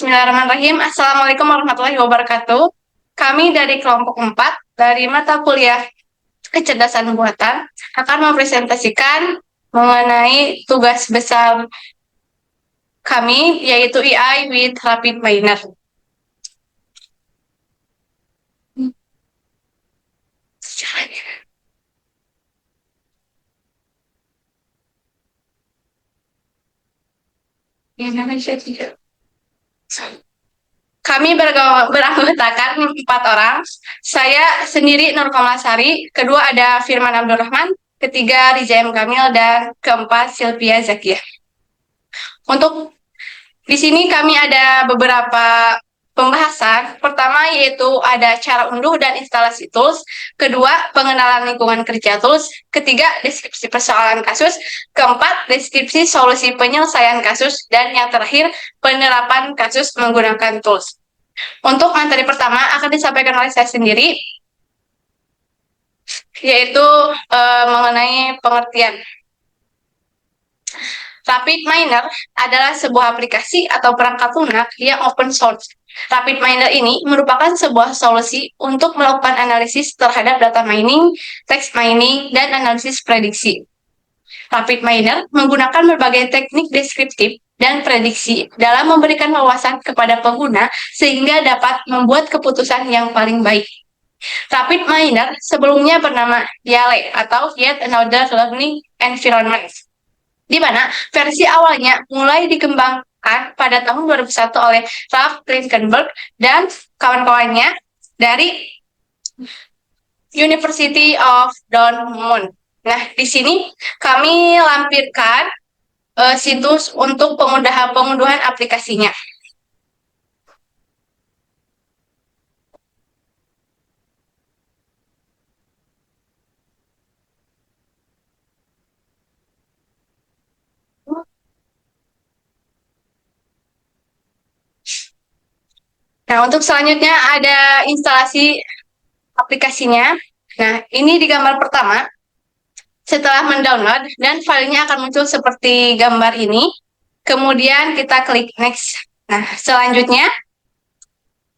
Bismillahirrahmanirrahim. Assalamualaikum warahmatullahi wabarakatuh. Kami dari kelompok 4 dari mata kuliah kecerdasan buatan akan mempresentasikan mengenai tugas besar kami yaitu AI with Rapid Miner. Kami beranggotakan 4 orang. Saya sendiri Nur Komasari, kedua ada Firman Abdurrahman, ketiga Riza M. Kamil, dan keempat Sylvia Zakia. Untuk di sini kami ada beberapa pembahasan. Pertama yaitu ada cara unduh dan instalasi tools. Kedua, pengenalan lingkungan kerja tools. Ketiga, deskripsi persoalan kasus. Keempat, deskripsi solusi penyelesaian kasus. Dan yang terakhir, penerapan kasus menggunakan tools. Untuk materi pertama akan disampaikan oleh saya sendiri, yaitu mengenai pengertian. Rapid Miner adalah sebuah aplikasi atau perangkat lunak yang open source. Rapid Miner ini merupakan sebuah solusi untuk melakukan analisis terhadap data mining, text mining, dan analisis prediksi. Rapid Miner menggunakan berbagai teknik deskriptif dan prediksi dalam memberikan wawasan kepada pengguna sehingga dapat membuat keputusan yang paling baik. Rapid Miner sebelumnya bernama YALE atau Yet Another Learning Environment, di mana versi awalnya mulai dikembangkan pada tahun 2001 oleh Ralph Klinkenberg dan kawan-kawannya dari University of Dortmund. Nah, di sini kami lampirkan situs untuk pengunduhan aplikasinya. Nah, untuk selanjutnya ada instalasi aplikasinya. Nah, ini di gambar pertama. Setelah mendownload dan filenya akan muncul seperti gambar ini. Kemudian kita klik next. Nah, selanjutnya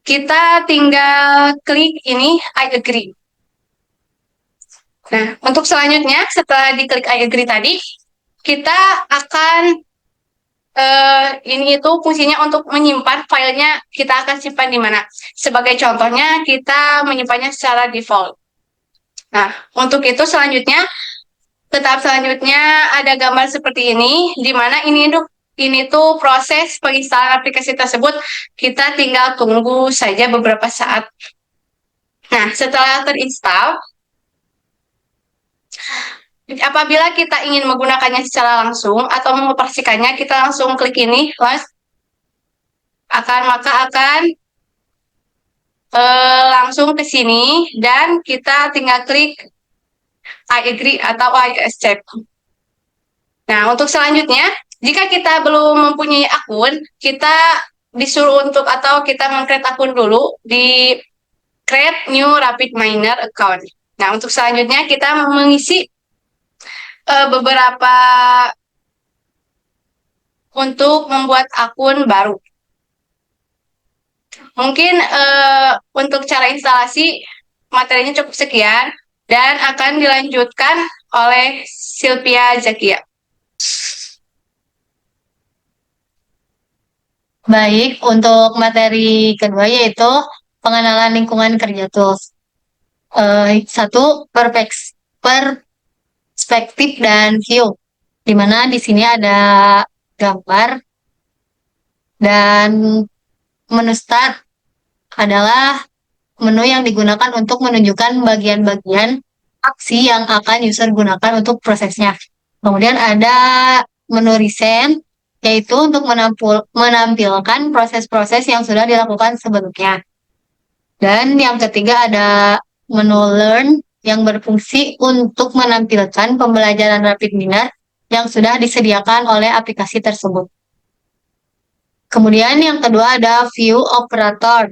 kita tinggal klik ini I agree. Nah, untuk selanjutnya setelah diklik I agree tadi, kita akan ini itu fungsinya untuk menyimpan filenya, kita akan simpan di mana. Sebagai contohnya, kita menyimpannya secara default. Nah, untuk itu selanjutnya, tahap selanjutnya ada gambar seperti ini, di mana ini tuh proses penginstalan aplikasi tersebut. Kita tinggal tunggu saja beberapa saat. Nah, setelah terinstall, apabila kita ingin menggunakannya secara langsung atau mengoperasikannya, kita langsung klik ini, maka akan langsung ke sini dan kita tinggal klik I agree atau I accept. Nah, untuk selanjutnya, jika kita belum mempunyai akun, kita disuruh untuk atau kita meng-create akun dulu di create new Rapid Miner account. Nah, untuk selanjutnya kita mengisi beberapa untuk membuat akun baru. Mungkin untuk cara instalasi materinya cukup sekian dan akan dilanjutkan oleh Sylvia Zakia. Baik, untuk materi kedua yaitu pengenalan lingkungan kerja tools. Satu, perspektif dan view, di mana di sini ada gambar dan menu start adalah menu yang digunakan untuk menunjukkan bagian-bagian aksi yang akan user gunakan untuk prosesnya. Kemudian ada menu recent, yaitu untuk menampilkan proses-proses yang sudah dilakukan sebelumnya. Dan yang ketiga ada menu learn yang berfungsi untuk menampilkan pembelajaran Rapid Miner yang sudah disediakan oleh aplikasi tersebut. Kemudian yang kedua ada view operator.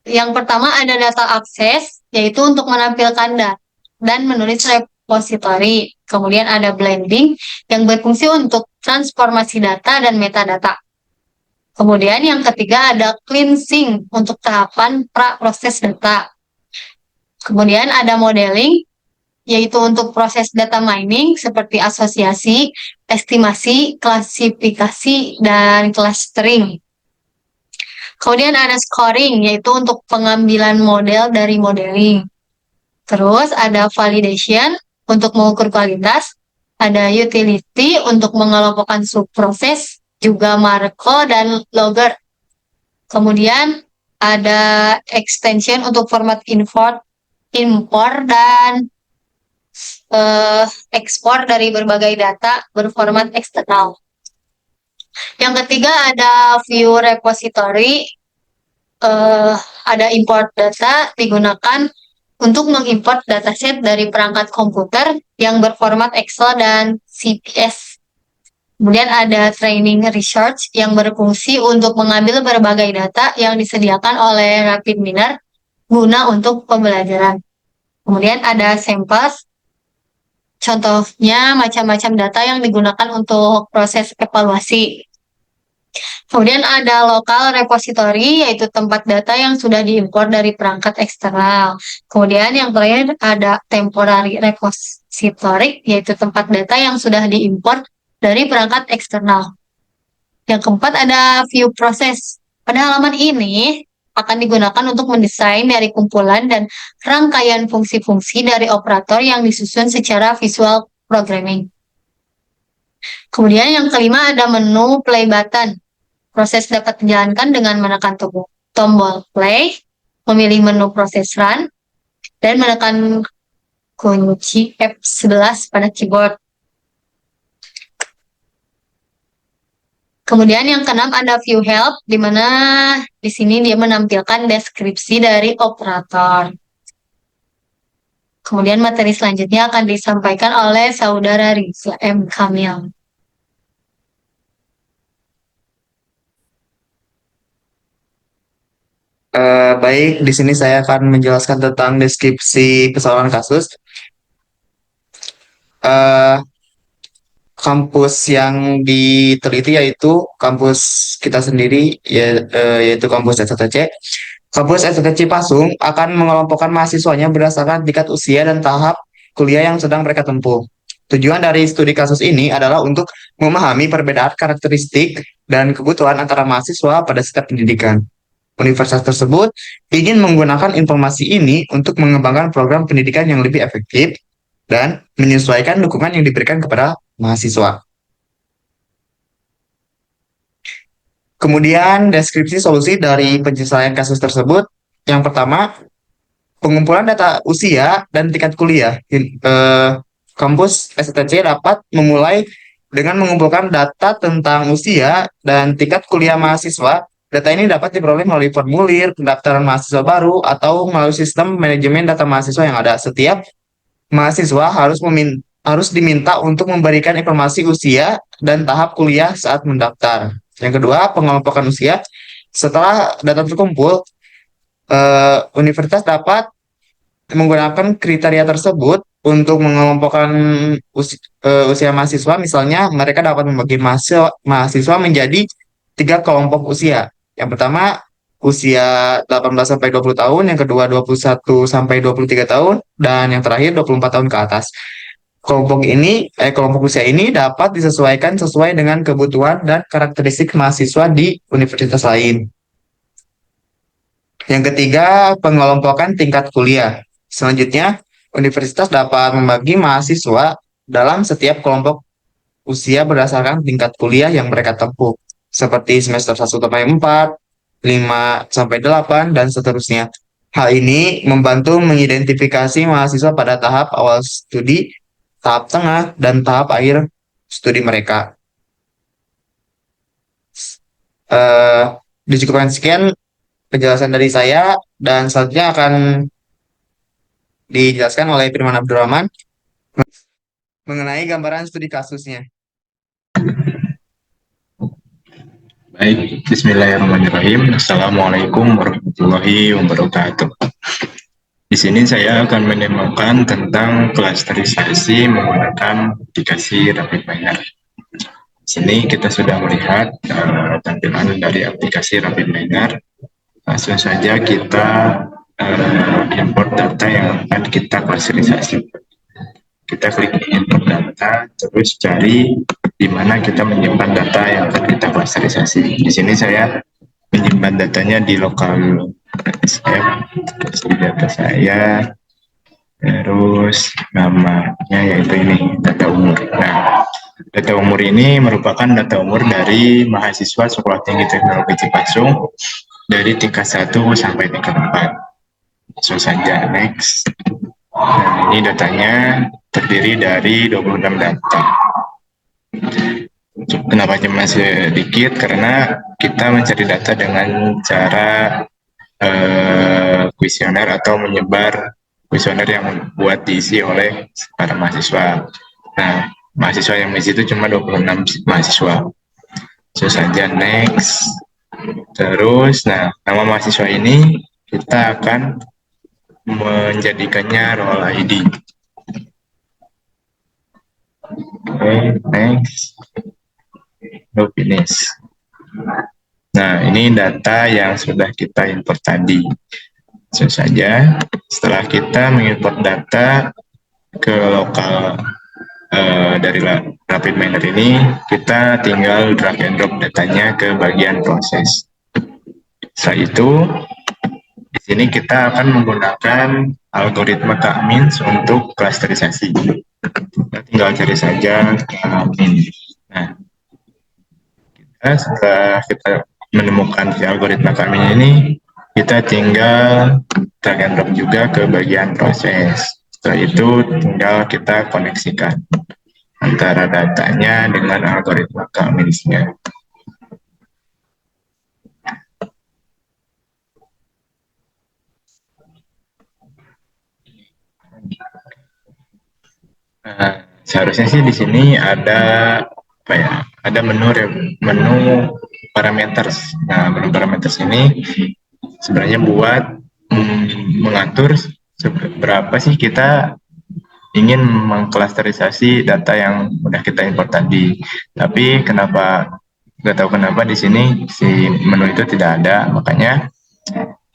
Yang pertama ada data akses, yaitu untuk menampilkan data dan menulis repository. Kemudian ada blending yang berfungsi untuk transformasi data dan metadata. Kemudian yang ketiga ada cleansing untuk tahapan pra-proses data. Kemudian ada modeling, yaitu untuk proses data mining seperti asosiasi, estimasi, klasifikasi, dan clustering. Kemudian ada scoring, yaitu untuk pengambilan model dari modeling. Terus ada validation untuk mengukur kualitas, ada utility untuk mengelompokkan subproses, juga Marco dan logger. Kemudian ada extension untuk format import dan ekspor dari berbagai data berformat eksternal. Yang ketiga ada view repository, ada import data digunakan untuk mengimport dataset dari perangkat komputer yang berformat Excel dan CSV. Kemudian ada training research yang berfungsi untuk mengambil berbagai data yang disediakan oleh RapidMiner guna untuk pembelajaran. Kemudian ada samples, contohnya macam-macam data yang digunakan untuk proses evaluasi. Kemudian ada local repository, yaitu tempat data yang sudah diimpor dari perangkat eksternal. Kemudian yang terakhir ada temporary repository, yaitu tempat data yang sudah diimpor dari perangkat eksternal. Yang keempat ada view process. Pada halaman ini akan digunakan untuk mendesain dari kumpulan dan rangkaian fungsi-fungsi dari operator yang disusun secara visual programming. Kemudian yang kelima ada menu play button. Proses dapat dijalankan dengan menekan tombol play, memilih menu proses run, dan menekan kunci F11 pada keyboard. Kemudian yang keenam ada view help, di mana di sini dia menampilkan deskripsi dari operator. Kemudian materi selanjutnya akan disampaikan oleh Saudara Riza M. Kamil. Baik, di sini saya akan menjelaskan tentang deskripsi persoalan kasus. Eh, Kampus yang diteliti yaitu kampus kita sendiri, yaitu kampus STTC. Kampus STTC Pasung akan mengelompokkan mahasiswanya berdasarkan tingkat usia dan tahap kuliah yang sedang mereka tempuh. Tujuan dari studi kasus ini adalah untuk memahami perbedaan karakteristik dan kebutuhan antara mahasiswa pada setiap pendidikan. Universitas tersebut ingin menggunakan informasi ini untuk mengembangkan program pendidikan yang lebih efektif dan menyesuaikan dukungan yang diberikan kepada mahasiswa. Kemudian deskripsi solusi dari penyelesaian kasus tersebut. Yang pertama, pengumpulan data usia dan tingkat kuliah. Kampus STC dapat memulai dengan mengumpulkan data tentang usia dan tingkat kuliah mahasiswa. Data ini dapat diperoleh melalui formulir pendaftaran mahasiswa baru atau melalui sistem manajemen data mahasiswa yang ada. Setiap mahasiswa harus diminta untuk memberikan informasi usia dan tahap kuliah saat mendaftar. Yang kedua, pengelompokan usia. Setelah data terkumpul, universitas dapat menggunakan kriteria tersebut untuk mengelompokkan usia mahasiswa. Misalnya, mereka dapat membagi mahasiswa menjadi 3 kelompok usia. Yang pertama, usia 18 sampai 20 tahun, yang kedua 21 sampai 23 tahun, dan yang terakhir 24 tahun ke atas. Kelompok usia ini dapat disesuaikan sesuai dengan kebutuhan dan karakteristik mahasiswa di universitas lain. Yang ketiga, pengelompokan tingkat kuliah. Selanjutnya, universitas dapat membagi mahasiswa dalam setiap kelompok usia berdasarkan tingkat kuliah yang mereka tempuh, seperti semester 1 sampai 4, 5 sampai 8, dan seterusnya. Hal ini membantu mengidentifikasi mahasiswa pada tahap awal studi, tahap tengah, dan tahap akhir studi mereka. Dicukupkan sekian penjelasan dari saya, dan selanjutnya akan dijelaskan oleh Firman Abdurrahman mengenai gambaran studi kasusnya. Baik, bismillahirrahmanirrahim. Assalamualaikum warahmatullahi wabarakatuh. Di sini saya akan menemukan tentang klasterisasi menggunakan aplikasi RapidMiner. Di sini kita sudah melihat tampilan dari aplikasi RapidMiner. Langsung saja kita import data yang akan kita klasterisasi. Kita klik import data, terus cari di mana kita menyimpan data yang akan kita klasterisasi. Di sini saya menyimpan datanya di lokal di data saya, terus namanya yaitu ini data umur. Nah, data umur ini merupakan data umur dari mahasiswa Sekolah Tinggi Teknologi Cipasung dari tingkat 1 sampai tingkat 4. Langsung saja next. Nah, ini datanya terdiri dari 26 data. Kenapa cuma sedikit? Karena kita mencari data dengan cara kuesioner atau menyebar kuesioner yang buat diisi oleh para mahasiswa. Nah, mahasiswa yang di situ cuma 26 mahasiswa. So saja next. Terus, nah, nama mahasiswa ini kita akan menjadikannya role ID. Oke, next. Finish. Nah, ini data yang sudah kita import tadi. Langsung saja, setelah kita mengimport data ke lokal dari RapidMiner ini, kita tinggal drag and drop datanya ke bagian proses. Setelah itu, di sini kita akan menggunakan algoritma K-means untuk klasterisasi. Kita tinggal cari saja K-means. Nah, setelah kita menemukan si algoritma K-means ini, kita tinggal drag and drop juga ke bagian proses. Setelah itu tinggal kita koneksikan antara datanya dengan algoritma K-means-nya. Nah, seharusnya sih di sini ada apa ya? Ada menu parameters. Nah, menu parameters ini sebenarnya buat mengatur berapa sih kita ingin mengklasterisasi data yang udah kita import tadi. Tapi nggak tahu kenapa di sini si menu itu tidak ada, makanya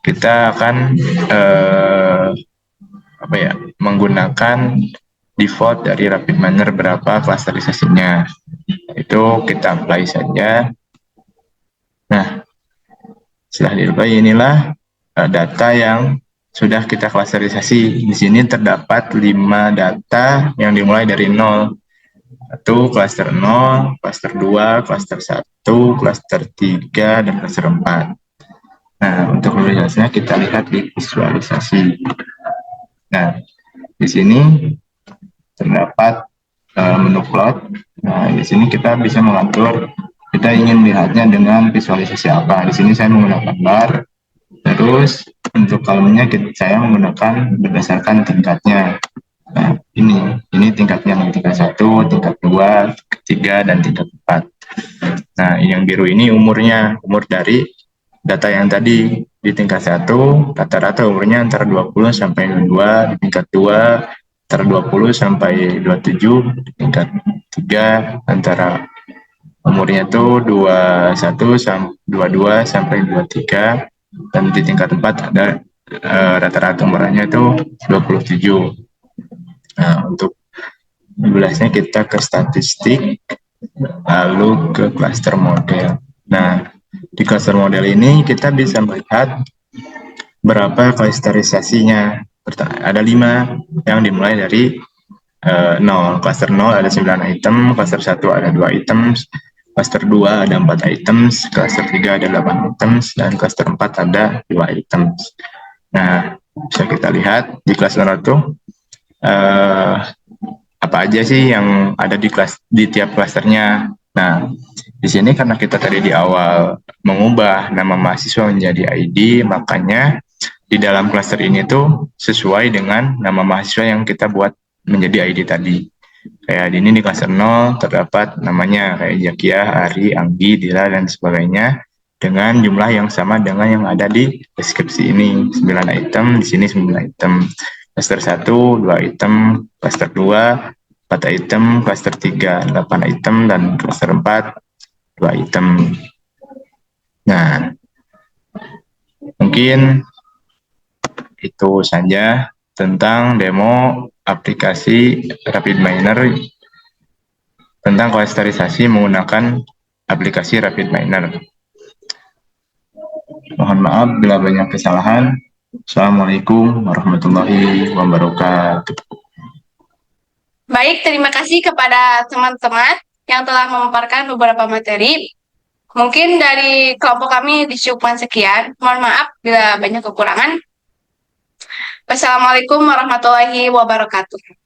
kita akan menggunakan default dari RapidMiner berapa klasterisasinya. Itu kita apply saja. Nah, setelah di-apply inilah data yang sudah kita klasterisasi. Di sini terdapat 5 data yang dimulai dari 0. 1, klaster 0, klaster 2, klaster 1, klaster 3, dan klaster 4. Nah, untuk visualisasinya kita lihat di visualisasi. Nah, di sini terdapat menu plot. Nah, di sini kita bisa mengatur kita ingin melihatnya dengan visualisasi apa. Di sini saya menggunakan bar. Terus untuk kolomnya saya menggunakan berdasarkan tingkatnya. Nah, ini tingkatnya tingkat 1, tingkat 2, tingkat 3, dan tingkat 4. Nah, yang biru ini umur dari data yang tadi. Di tingkat 1, rata-rata umurnya antara 20 sampai 22, di tingkat 2 antara 20 sampai 27, di tingkat 3 antara umurnya itu 22 sampai 23, dan di tingkat 4 ada rata-rata umurnya itu 27. Nah, untuk 12-nya kita ke statistik, lalu ke cluster model. Nah, di cluster model ini kita bisa melihat berapa klasterisasinya. Ada 5 yang dimulai dari 0. Cluster 0 ada 9 item, cluster 1 ada 2 items, cluster 2 ada 4 items, cluster 3 ada 8 items, dan cluster 4 ada 2 items. Nah, bisa kita lihat di cluster 0 itu apa aja sih yang ada di tiap clusternya. Nah, di sini karena kita tadi di awal mengubah nama mahasiswa menjadi ID, makanya di dalam cluster ini tuh sesuai dengan nama mahasiswa yang kita buat menjadi ID tadi. Kayak ini di cluster 0 terdapat namanya kayak Zakia, Ari, Anggi, Dila, dan sebagainya dengan jumlah yang sama dengan yang ada di deskripsi ini. 9 item, di sini 9 item. Cluster 1, 2 item, cluster 2, 4 item, klaster 3 8 item, dan klaster 4 2 item. Nah, mungkin itu saja tentang demo aplikasi RapidMiner tentang klasterisasi menggunakan aplikasi RapidMiner. Mohon maaf bila banyak kesalahan. Assalamualaikum warahmatullahi wabarakatuh. Baik, terima kasih kepada teman-teman yang telah memaparkan beberapa materi. Mungkin dari kelompok kami dicukupkan sekian. Mohon maaf bila banyak kekurangan. Wassalamualaikum warahmatullahi wabarakatuh.